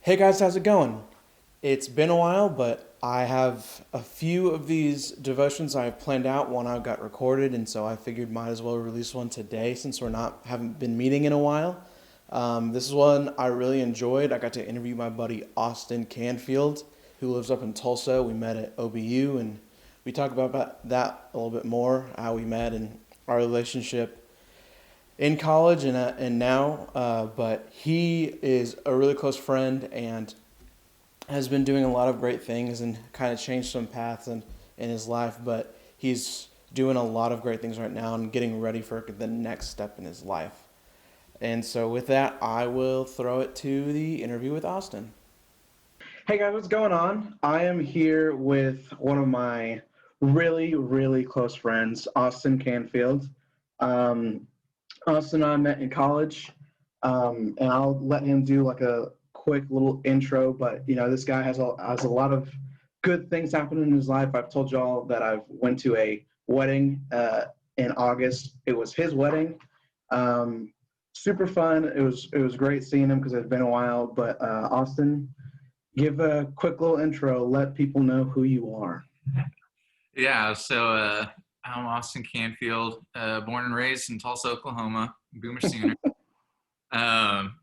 Hey guys, how's it going? It's been a while, but I have a few of these devotions I've planned out. One I got recorded, and so I figured might as well release one today since we're not haven't been meeting in a while. This is one I really enjoyed. I got to interview my buddy Austin Canfield, who lives up in Tulsa. We met at OBU, and we talked about that a little bit more, how we met and our relationship in college and now. But he is a really close friend and has been doing a lot of great things and kind of changed some paths in his life. But he's doing a lot of great things right now and getting ready for the next step in his life. And so, with that, I will throw it to the interview with Austin. Hey guys, what's going on? I am here with one of my really, really close friends, Austin Canfield. Um, Austin and I met in college, and I'll let him do like a quick little intro. But this guy has a lot of good things happening in his life. I've told y'all that I've went to a wedding in August. It was his wedding. Um, Super fun. It was great seeing him because it's been a while. But Austin, give a quick little intro. Let people know who you are. Yeah, so I'm Austin Canfield, born and raised in Tulsa, Oklahoma, Boomer Sooner. Um,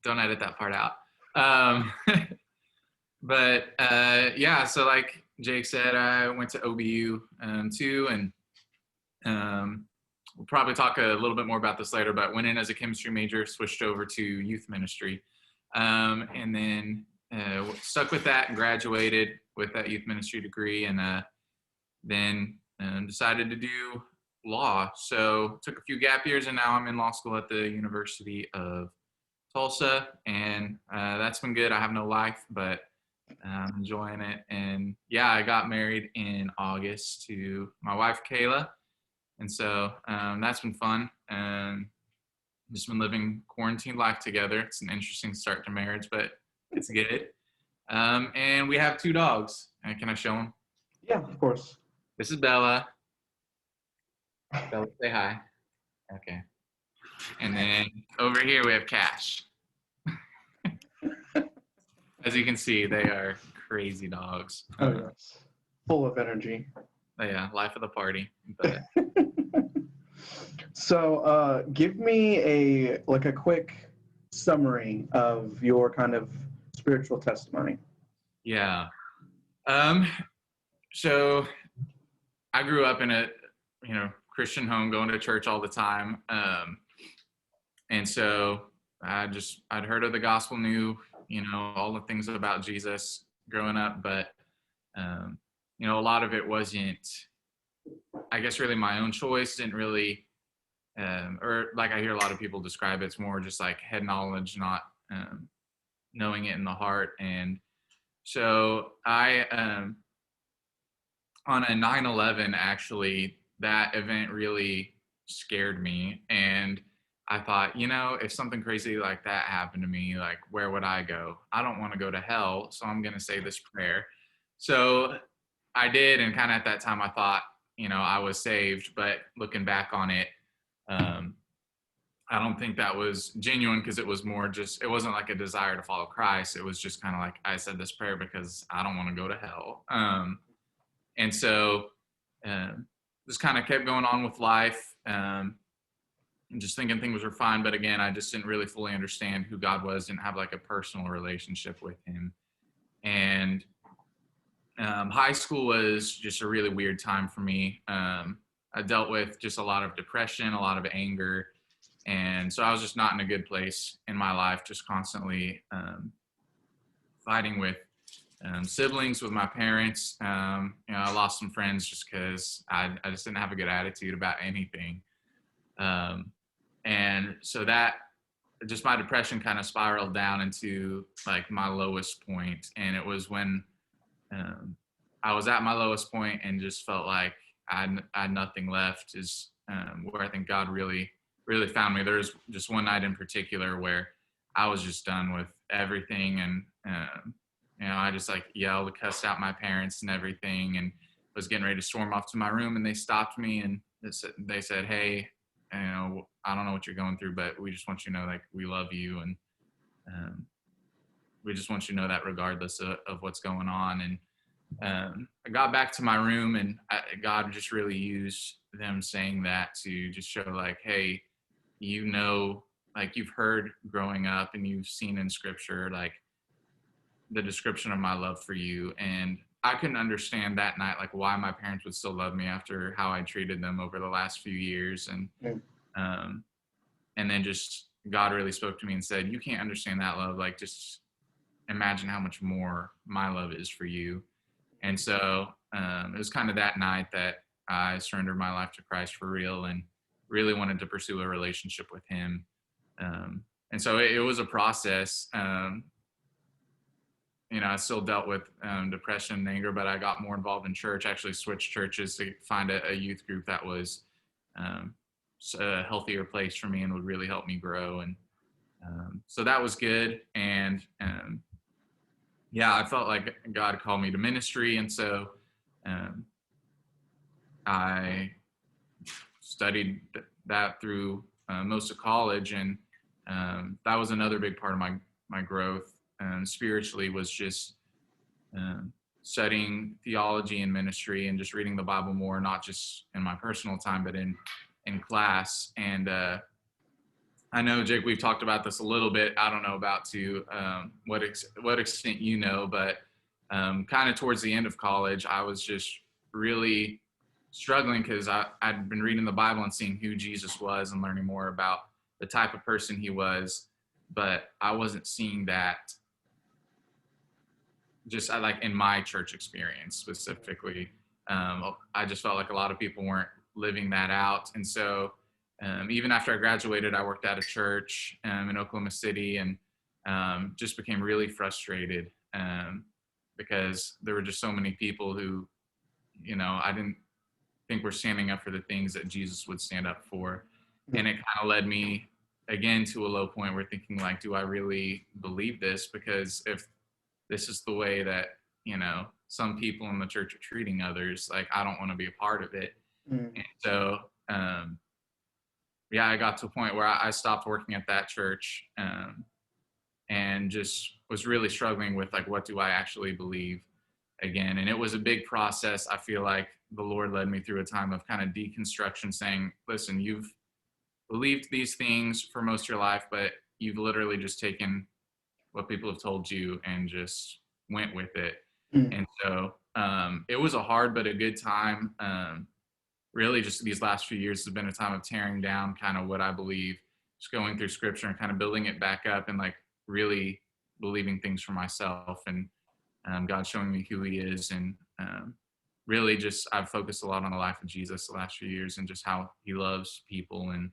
don't edit that part out. Um, but yeah, so like Jake said, I went to OBU too, and we'll probably talk a little bit more about this later, but went in as a chemistry major, switched over to youth ministry, and then stuck with that and graduated with that youth ministry degree, and then decided to do law. So took a few gap years, and now I'm in law school at the University of Tulsa, and that's been good. I have no life, but I'm enjoying it. And yeah, I got married in August to my wife Kayla, and so that's been fun. Just been living quarantine life together. It's an interesting start to marriage, but it's good. And we have two dogs. Can I show them? Yeah, of course. This is Bella. Bella, say hi. Okay. And then over here we have Cash. As you can see, they are crazy dogs. Oh yes, full of energy. Yeah, life of the party. But So, give me a quick summary of your kind of spiritual testimony. yeah. Um, so I grew up in a Christian home, going to church all the time. And so I'd heard of the gospel, knew all the things about Jesus growing up, but a lot of it wasn't, I guess, really my own choice. Didn't really, or like I hear a lot of people describe it, it's more just like head knowledge, not knowing it in the heart. And so I, on a 9/11, actually, that event really scared me. And I thought, if something crazy like that happened to me, like, where would I go? I don't want to go to hell, so I'm going to say this prayer. So I did, and kind of at that time, I thought, I was saved. But looking back on it, um, I don't think that was genuine, because it was more just, it wasn't like a desire to follow Christ. It was just kind of like, I said this prayer because I don't want to go to hell. And so just kind of kept going on with life, and just thinking things were fine. But again, I just didn't really fully understand who God was, didn't have like a personal relationship with him. And high school was just a really weird time for me. I dealt with just a lot of depression, a lot of anger. And so I was just not in a good place in my life, just constantly fighting with siblings, with my parents. I lost some friends just because I just didn't have a good attitude about anything. And so that, just my depression kind of spiraled down into like my lowest point. And it was when I was at my lowest point and just felt like I had nothing left, is where I think God really, really found me. There was just one night in particular where I was just done with everything. And I just like yelled, cussed out my parents and everything, and was getting ready to storm off to my room, and they stopped me, and they said, "Hey, I don't know what you're going through, but we just want you to know, like, we love you." And we just want you to know that regardless of what's going on. And I got back to my room, and God just really used them saying that to just show, like, hey, like you've heard growing up and you've seen in scripture, like the description of my love for you. And I couldn't understand that night, like why my parents would still love me after how I treated them over the last few years. Um, and then just God really spoke to me and said, you can't understand that love. Like, just imagine how much more my love is for you. And so it was kind of that night that I surrendered my life to Christ for real and really wanted to pursue a relationship with him. And so it was a process. I still dealt with depression and anger, but I got more involved in church. I actually switched churches to find a youth group that was um, a healthier place for me and would really help me grow. And so that was good. And I felt like God called me to ministry. And so I studied that through most of college. And that was another big part of my growth spiritually, was just studying theology and ministry and just reading the Bible more, not just in my personal time, but in class. And I know, Jake, we've talked about this a little bit. I don't know about to what extent you know, but kind of towards the end of college, I was just really struggling because I'd been reading the Bible and seeing who Jesus was and learning more about the type of person he was, but I wasn't seeing that just like in my church experience specifically. I just felt like a lot of people weren't living that out. And so even after I graduated, I worked at a church in Oklahoma City, and just became really frustrated because there were just so many people who, I didn't think were standing up for the things that Jesus would stand up for. And it kind of led me again to a low point where thinking, like, do I really believe this? Because if this is the way that, some people in the church are treating others, like, I don't want to be a part of it. And so, I got to a point where I stopped working at that church and just was really struggling with, like, what do I actually believe again? And it was a big process. I feel like the Lord led me through a time of kind of deconstruction, saying, listen, you've believed these things for most of your life, but you've literally just taken what people have told you and just went with it. And so it was a hard but a good time. Really, just these last few years has been a time of tearing down kind of what I believe, just going through scripture and kind of building it back up, and like really believing things for myself, and God showing me who he is. And really just I've focused a lot on the life of Jesus the last few years, and just how he loves people and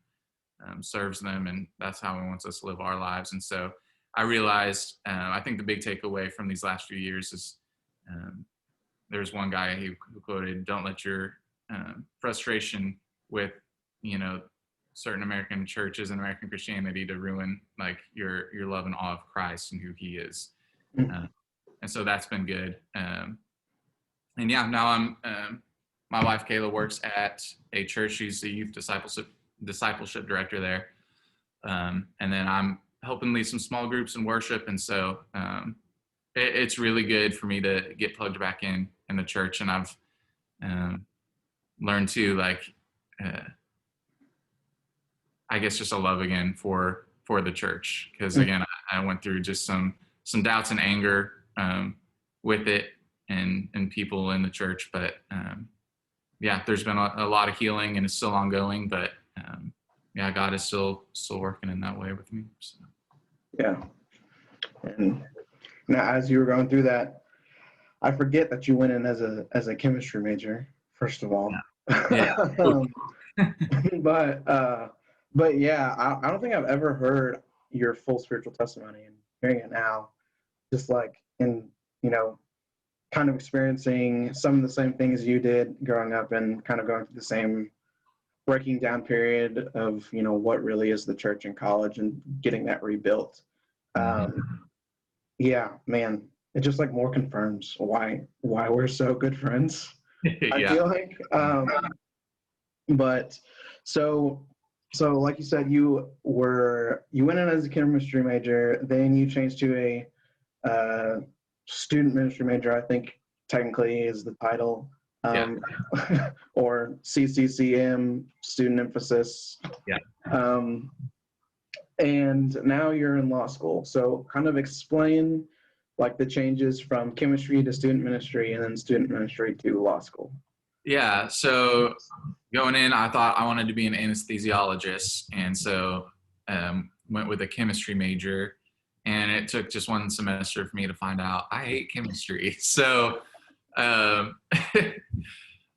serves them, and that's how he wants us to live our lives. And so I realized, I think the big takeaway from these last few years is there's one guy who quoted, don't let your frustration with, certain American churches and American Christianity to ruin like your love and awe of Christ and who he is. And so that's been good. And now I'm, my wife Kayla works at a church. She's the youth discipleship director there. And then I'm helping lead some small groups in worship. And so it's really good for me to get plugged back in the church. And I've learned to, like, I guess just a love again for the church. Because again, I went through just some doubts and anger with it and people in the church. But there's been a lot of healing, and it's still ongoing. But God is still working in that way with me. So. Yeah. And now, as you were going through that, I forget that you went in as a chemistry major, first of all. Yeah. But yeah, I don't think I've ever heard your full spiritual testimony, and hearing it now, just like in, kind of experiencing some of the same things you did growing up, and kind of going through the same breaking down period of, what really is the church in college, and getting that rebuilt. Yeah, man, it just like more confirms why we're so good friends. I feel like, but so like you said, you went in as a chemistry major, then you changed to uh, student ministry major, I think technically is the title, Yeah. or CCCM, student emphasis. Yeah. And now you're in law school. So kind of explain like the changes from chemistry to student ministry and then student ministry to law school. Yeah. So going in, I thought I wanted to be an anesthesiologist. And so went with a chemistry major. And it took just one semester for me to find out I hate chemistry. So, um,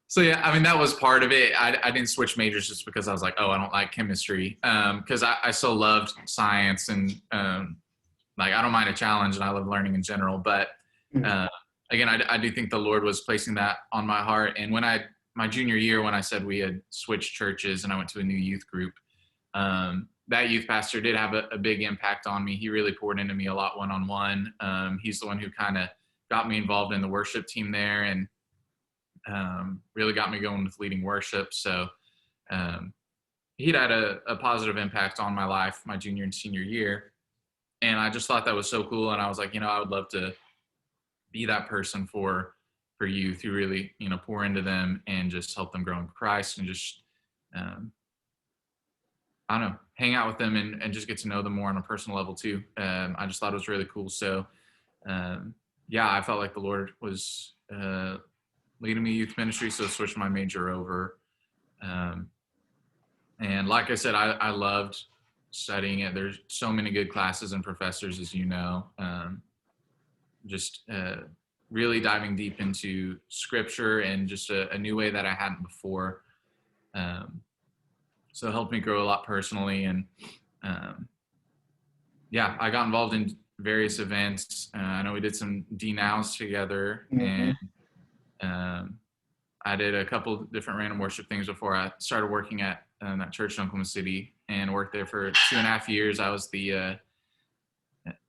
so yeah, I mean, that was part of it. I didn't switch majors just because I was like, oh, I don't like chemistry. Because I still loved science and like I don't mind a challenge and I love learning in general. But again, I do think the Lord was placing that on my heart. And when my junior year, when I said we had switched churches and I went to a new youth group, that youth pastor did have a big impact on me. He really poured into me a lot one-on-one. He's the one who kind of got me involved in the worship team there and really got me going with leading worship. So he'd had a positive impact on my life my junior and senior year. And I just thought that was so cool. And I was like, I would love to be that person for youth who really, pour into them and just help them grow in Christ and just, I don't know, hang out with them and just get to know them more on a personal level too. I just thought it was really cool. So, I felt like the Lord was leading me youth ministry, so I switched my major over. And like I said, I loved studying it. There's so many good classes and professors, as you know. Really diving deep into scripture and just a new way that I hadn't before. So it helped me grow a lot personally. And I got involved in various events. I know we did some D-Nows together. Mm-hmm. And I did a couple different random worship things before I started working at that church in Oklahoma City and worked there for 2.5 years. I was the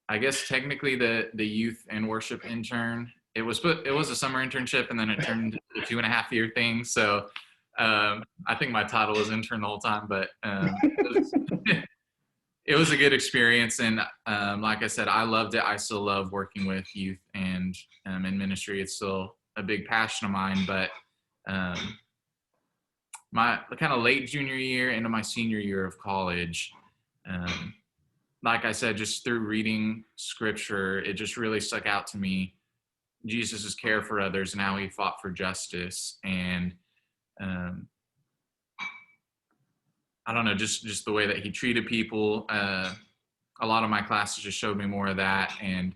I guess technically the youth and worship intern. It was a summer internship and then it turned into a 2.5 year thing. So I think my title was intern the whole time, but it was a good experience. And like I said, I loved it. I still love working with youth and in ministry. It's still a big passion of mine, but my kind of late junior year into my senior year of college, like I said, just through reading scripture, it just really stuck out to me. Jesus' care for others and how he fought for justice. And I don't know, just the way that he treated people. A lot of my classes just showed me more of that. And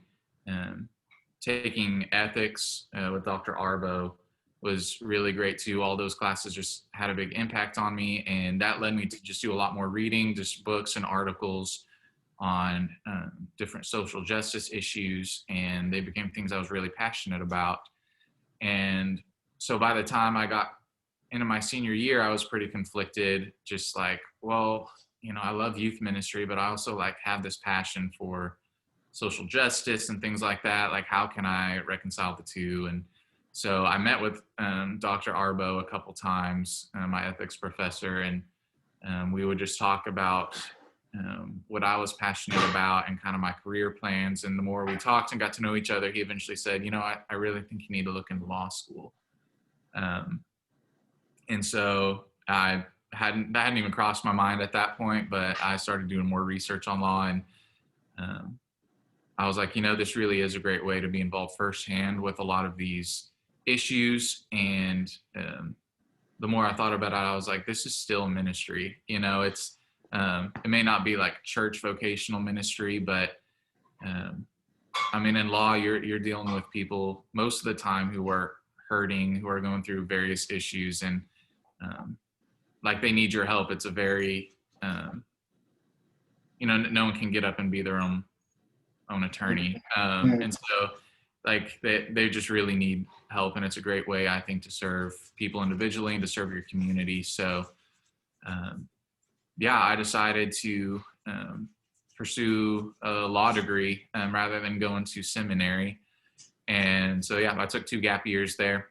taking ethics with Dr. Arbo was really great too. All those classes just had a big impact on me. And that led me to just do a lot more reading, just books and articles on different social justice issues, and they became things I was really passionate about. And so by the time I got into my senior year, I was pretty conflicted, just like, well, I love youth ministry, but I also like have this passion for social justice and things like that. Like, how can I reconcile the two? And so I met with Dr. Arbo a couple times, my ethics professor, and we would just talk about what I was passionate about and kind of my career plans. And the more we talked and got to know each other, he eventually said, I really think you need to look into law school. And so that hadn't even crossed my mind at that point, but I started doing more research on law. And I was like, this really is a great way to be involved firsthand with a lot of these issues. And the more I thought about it, I was like, this is still ministry. It's, it may not be like church vocational ministry, but in law, you're dealing with people most of the time who are hurting, who are going through various issues, and like they need your help. It's a very, no one can get up and be their own attorney, and so like they just really need help, and it's a great way, I think, to serve people individually and to serve your community. So. I decided to pursue a law degree rather than going to seminary. And so, I took 2 gap years there,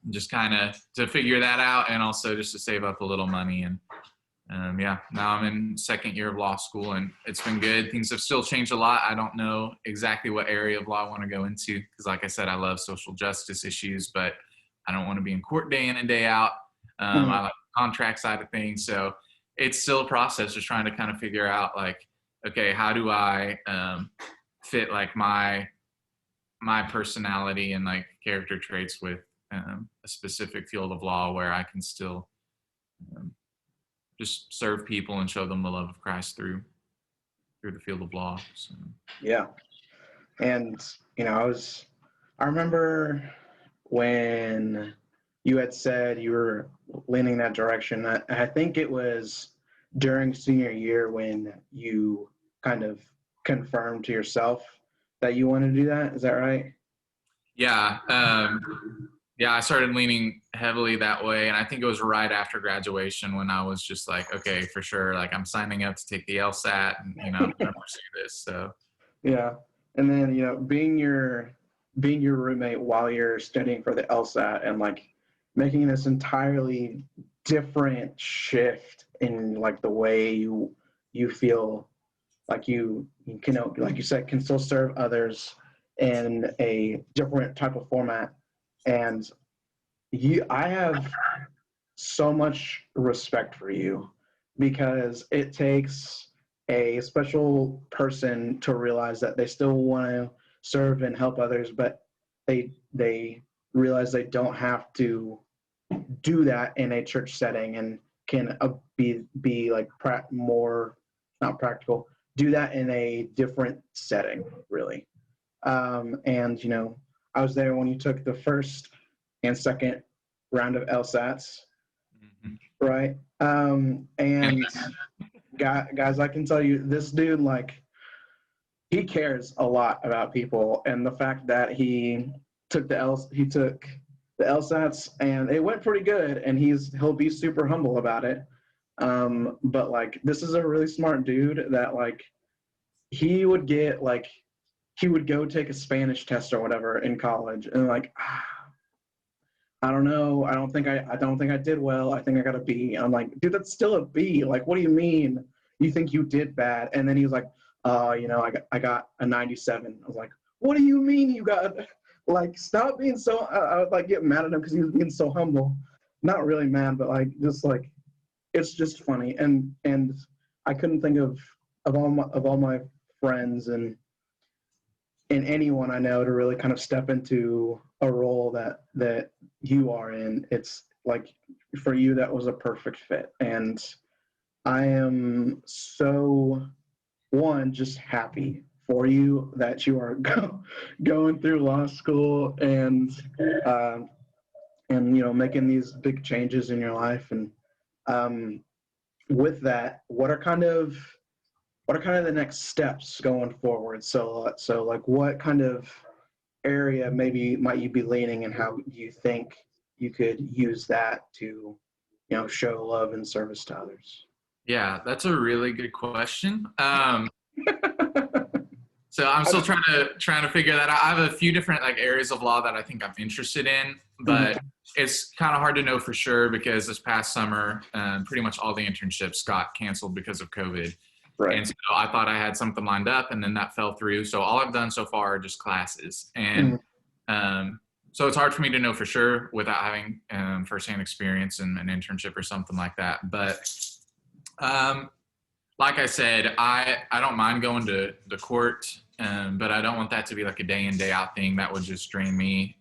just kind of to figure that out, and also just to save up a little money. And yeah, now I'm in second year of law school, and it's been good. Things have still changed a lot. I don't know exactly what area of law I want to go into because, like I said, I love social justice issues, but I don't want to be in court day in and day out. Mm. I like the contract side of things, so it's still a process just trying to kind of figure out, like, okay, how do I fit like my personality and like character traits with a specific field of law where I can still um, just serve people and show them the love of Christ through the field of law. So. Yeah. And, I remember when you had said you were leaning that direction. I think it was during senior year when you kind of confirmed to yourself that you want to do that. Is that right? Yeah, yeah, I started leaning heavily that way, and I think it was right after graduation when I was just like, okay, for sure, like I'm signing up to take the LSAT, and I'm gonna pursue this. So Yeah. And then, being your roommate while you're studying for the LSAT and like making this entirely different shift in like the way you feel like you can, like you said, can still serve others in a different type of format. And I have so much respect for you because it takes a special person to realize that they still want to serve and help others, but they realize they don't have to do that in a church setting and can be like more not practical. Do that in a different setting, really. And I was there when you took the first and second round of LSATs, mhm. right? And guys, I can tell you, this dude, like, he cares a lot about people, and the fact that he took the LSATs, and it went pretty good, and he'll be super humble about it. But like, this is a really smart dude that like he would get like he would go take a Spanish test or whatever in college, and like, I don't know. I don't think I did well. I think I got a B. I'm like, dude, that's still a B. Like, what do you mean? You think you did bad? And then he was like, I got a 97. I was like, what do you mean you got? Like, stop being so. I would like get mad at him because he was being so humble. Not really mad, but like just like it's just funny. And I couldn't think of all my friends and anyone I know to really kind of step into a role that you are in. It's like for you that was a perfect fit, and I am so just happy for you that you are going through law school uh, and making these big changes in your life. And um, with that, what are kind of the next steps going forward? So like what kind of area maybe might you be leaning, and how do you think you could use that to show love and service to others? Yeah, that's a really good question. So I'm still trying to figure that out. I have a few different like areas of law that I think I'm interested in, but it's kind of hard to know for sure because this past summer, pretty much all the internships got canceled because of COVID. Right. And so I thought I had something lined up, and then that fell through. So all I've done so far are just classes, and so it's hard for me to know for sure without having firsthand experience in an internship or something like that. But like I said, I don't mind going to the court, but I don't want that to be like a day in, day out thing. That would just drain me,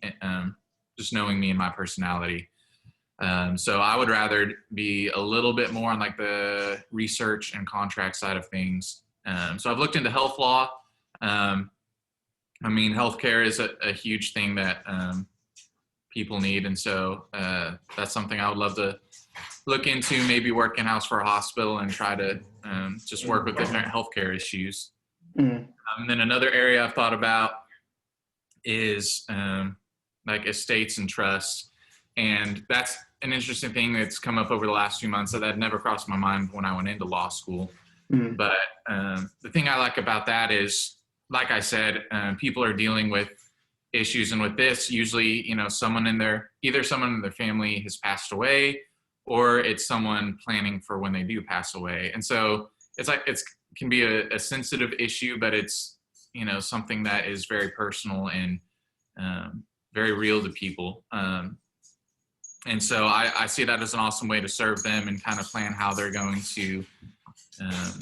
just knowing me and my personality. So I would rather be a little bit more on like the research and contract side of things. So I've looked into health law. I mean, healthcare is a huge thing that people need, and so that's something I would love to look into. Maybe work in house for a hospital and try to just work with different healthcare issues. And then another area I've thought about is like estates and trusts, and that's an interesting thing that's come up over the last few months that had never crossed my mind when I went into law school. But the thing I like about that is, like I said, people are dealing with issues, and with this, usually, someone in their family has passed away, or it's someone planning for when they do pass away. And so it's like it's can be a sensitive issue, but it's something that is very personal and very real to people. And so I see that as an awesome way to serve them and kind of plan how they're going to um,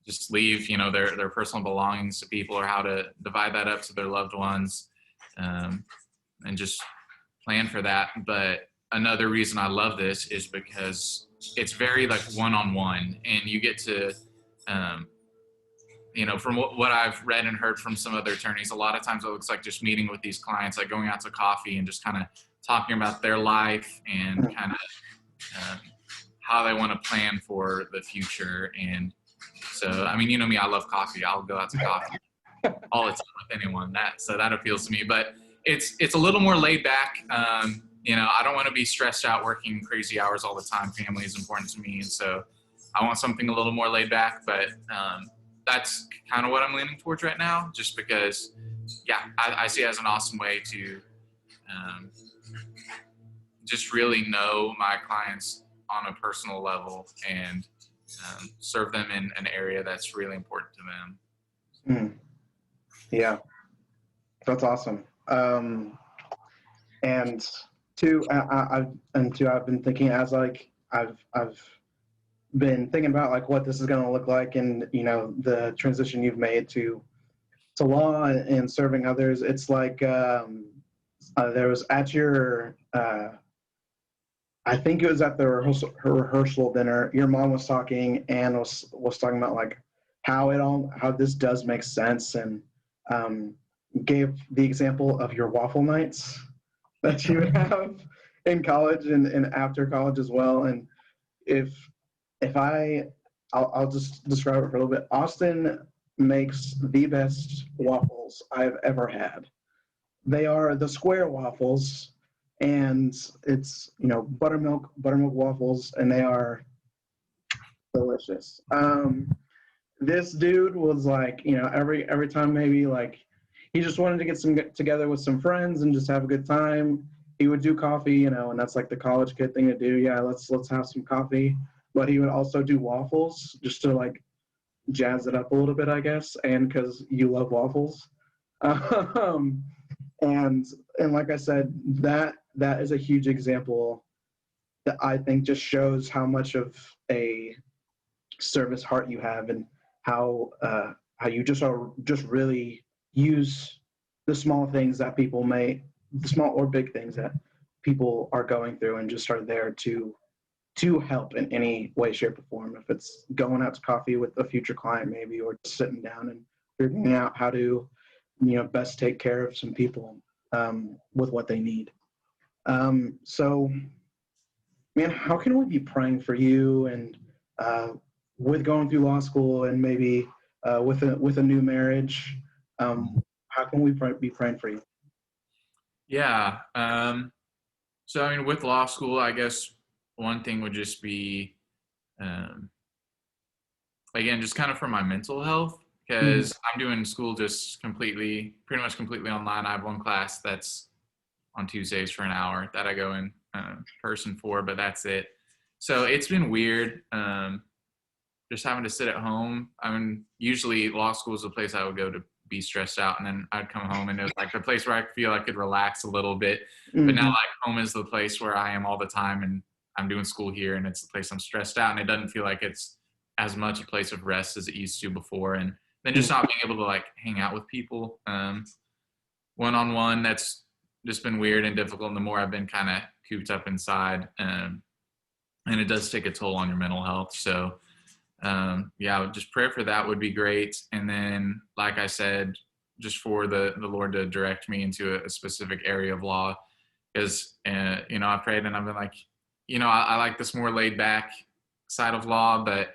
just leave, their personal belongings to people, or how to divide that up to their loved ones, and just plan for that. But another reason I love this is because it's very like one-on-one, and you get to, from what I've read and heard from some other attorneys, a lot of times it looks like just meeting with these clients, like going out to coffee and just kind of talking about their life and kind of how they want to plan for the future. And so, I mean, you know me, I love coffee. I'll go out to coffee all the time with anyone. So that appeals to me. But it's a little more laid back. I don't want to be stressed out working crazy hours all the time. Family is important to me, and so I want something a little more laid back. But that's kind of what I'm leaning towards right now, just because, I see it as an awesome way to just really know my clients on a personal level and serve them in an area that's really important to them. Yeah, that's awesome. And two, I've been thinking as like I've been thinking about like what this is going to look like, and the transition you've made to law and serving others. It's like there was at your I think it was at the rehearsal dinner. Your mom was talking and was talking about like how this does make sense, and gave the example of your waffle nights that you would have in college and after college as well. And if I'll just describe it for a little bit. Austin makes the best waffles I've ever had. They are the square waffles, and it's buttermilk waffles, and they are delicious. This dude was like, every time, maybe like he just wanted to get together with some friends and just have a good time. He would do coffee, and that's like the college kid thing to do. Yeah, let's have some coffee. But he would also do waffles just to like jazz it up a little bit, I guess, and because you love waffles. Um, and like I said, that is a huge example that I think just shows how much of a service heart you have, and how you just really use the small things that people the small or big things that people are going through, and just are there to help in any way, shape, or form. If it's going out to coffee with a future client, maybe, or just sitting down and figuring out how to, best take care of some people with what they need. So, man, how can we be praying for you, and with going through law school, and maybe with a new marriage? How can we be praying for you? Yeah. So, I mean, with law school, I guess one thing would just be, again, just kind of for my mental health, because I'm doing school just pretty much completely online. I have one class that's on Tuesdays for an hour that I go in person for, but that's it. So it's been weird, just having to sit at home. I mean, usually law school is the place I would go to be stressed out, and then I'd come home and it was like the place where I feel I could relax a little bit. But now, like, home is the place where I am all the time, and I'm doing school here, and it's the place I'm stressed out, and it doesn't feel like it's as much a place of rest as it used to before. And then just not being able to like hang out with people one-on-one, that's just been weird and difficult. And the more I've been kind of cooped up inside, and it does take a toll on your mental health. So just prayer for that would be great. And then, like I said, just for the Lord to direct me into a specific area of law, because I prayed and I've been like, I like this more laid back side of law. But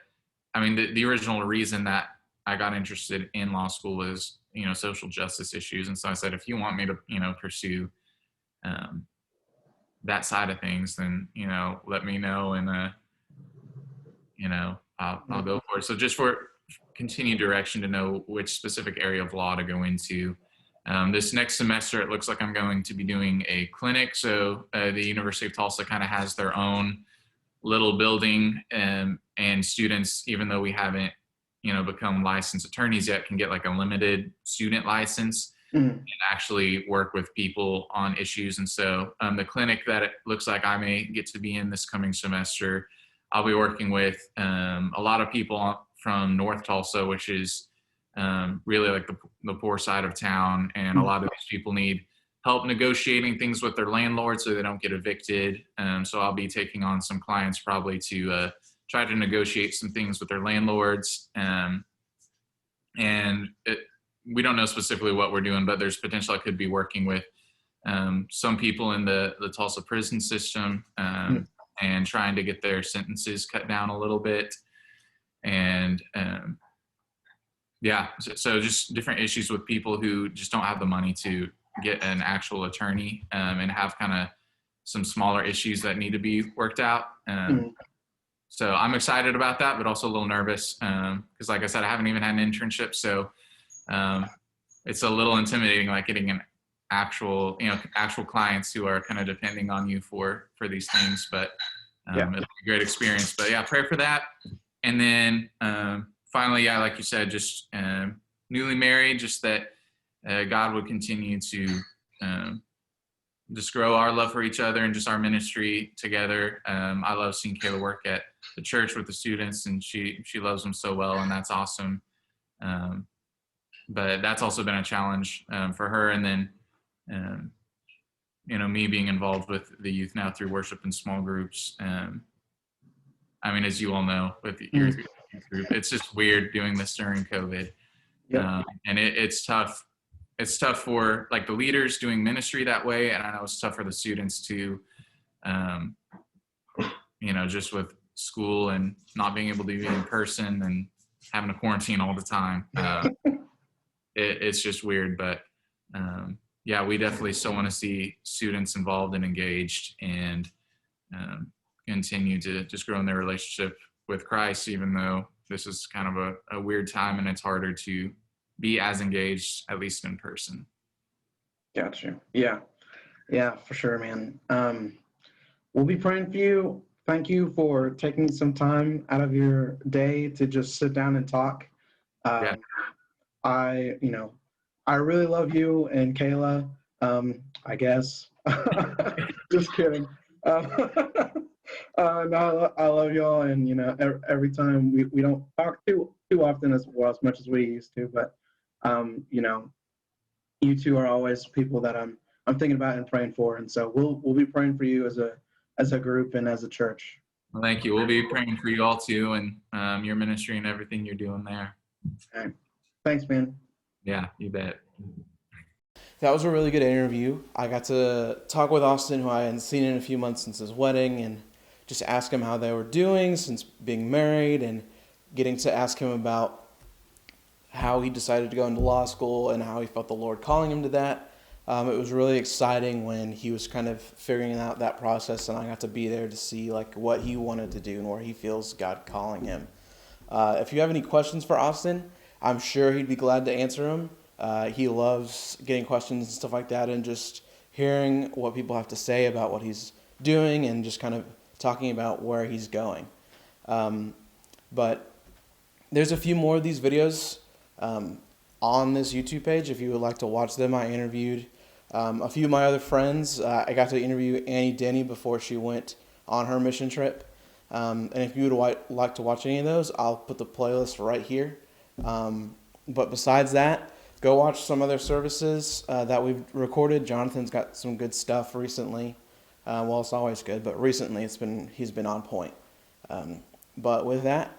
I mean, the original reason that I got interested in law school was social justice issues. And so I said, if you want me to pursue that side of things, then let me know, and I'll go for it. So just for continued direction to know which specific area of law to go into, This next semester, it looks like I'm going to be doing a clinic. So the University of Tulsa kind of has their own little building, and students, even though we haven't, become licensed attorneys yet, can get like a limited student license Mm. and actually work with people on issues. And so the clinic that it looks like I may get to be in this coming semester, I'll be working with a lot of people from North Tulsa, which is really like the poor side of town. And a lot of these people need help negotiating things with their landlord so they don't get evicted. So I'll be taking on some clients probably to try to negotiate some things with their landlords. And we don't know specifically what we're doing, but there's potential I could be working with some people in the Tulsa prison system and trying to get their sentences cut down a little bit. And yeah, so just different issues with people who just don't have the money to get an actual attorney and have kind of some smaller issues that need to be worked out. So I'm excited about that, but also a little nervous because, like I said, I haven't even had an internship. So it's a little intimidating, like getting an actual clients who are kind of depending on you for these things. But it'll be a great experience. But yeah, pray for that. And then finally, yeah, like you said, just newly married, just that God would continue to just grow our love for each other and just our ministry together. I love seeing Kayla work at the church with the students, and she loves them so well, and that's awesome. But that's also been a challenge for her. And then, me being involved with the youth now through worship and small groups. I mean, as you all know, with your youth group, it's just weird doing this during COVID. And it's tough. It's tough for like the leaders doing ministry that way. And I know it's tough for the students to, just with school and not being able to be in person and having to quarantine all the time. It's just weird, but yeah, we definitely still want to see students involved and engaged and continue to just grow in their relationship with Christ, even though this is kind of a weird time and it's harder to be as engaged, at least in person. Gotcha. Yeah, for sure, man. We'll be praying for you. Thank you for taking some time out of your day to just sit down and talk. Yeah. I really love you and Kayla. I guess. Just kidding. No, I love y'all, and every time we don't talk too often as much as we used to, but you two are always people that I'm thinking about and praying for, and so we'll be praying for you as a group and as a church. Well, thank you. We'll be praying for you all too, and your ministry and everything you're doing there. Okay. Thanks, man. Yeah, you bet. That was a really good interview. I got to talk with Austin, who I hadn't seen in a few months since his wedding, and just ask him how they were doing since being married, and getting to ask him about how he decided to go into law school and how he felt the Lord calling him to that. It was really exciting when he was kind of figuring out that process, and I got to be there to see like what he wanted to do and where he feels God calling him. If you have any questions for Austin, I'm sure he'd be glad to answer them. He loves getting questions and stuff like that, and just hearing what people have to say about what he's doing and just kind of talking about where he's going. But there's a few more of these videos on this YouTube page if you would like to watch them. I interviewed a few of my other friends. I got to interview Annie Denny before she went on her mission trip. And if you would like to watch any of those, I'll put the playlist right here. But besides that, go watch some other services that we've recorded. Jonathan's got some good stuff recently. Well, it's always good, but recently he's been on point. But with that,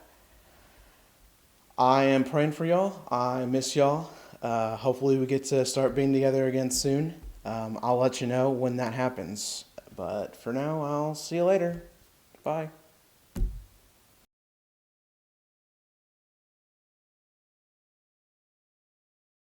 I am praying for y'all. I miss y'all. Hopefully we get to start being together again soon. I'll let you know when that happens. But for now, I'll see you later. Bye.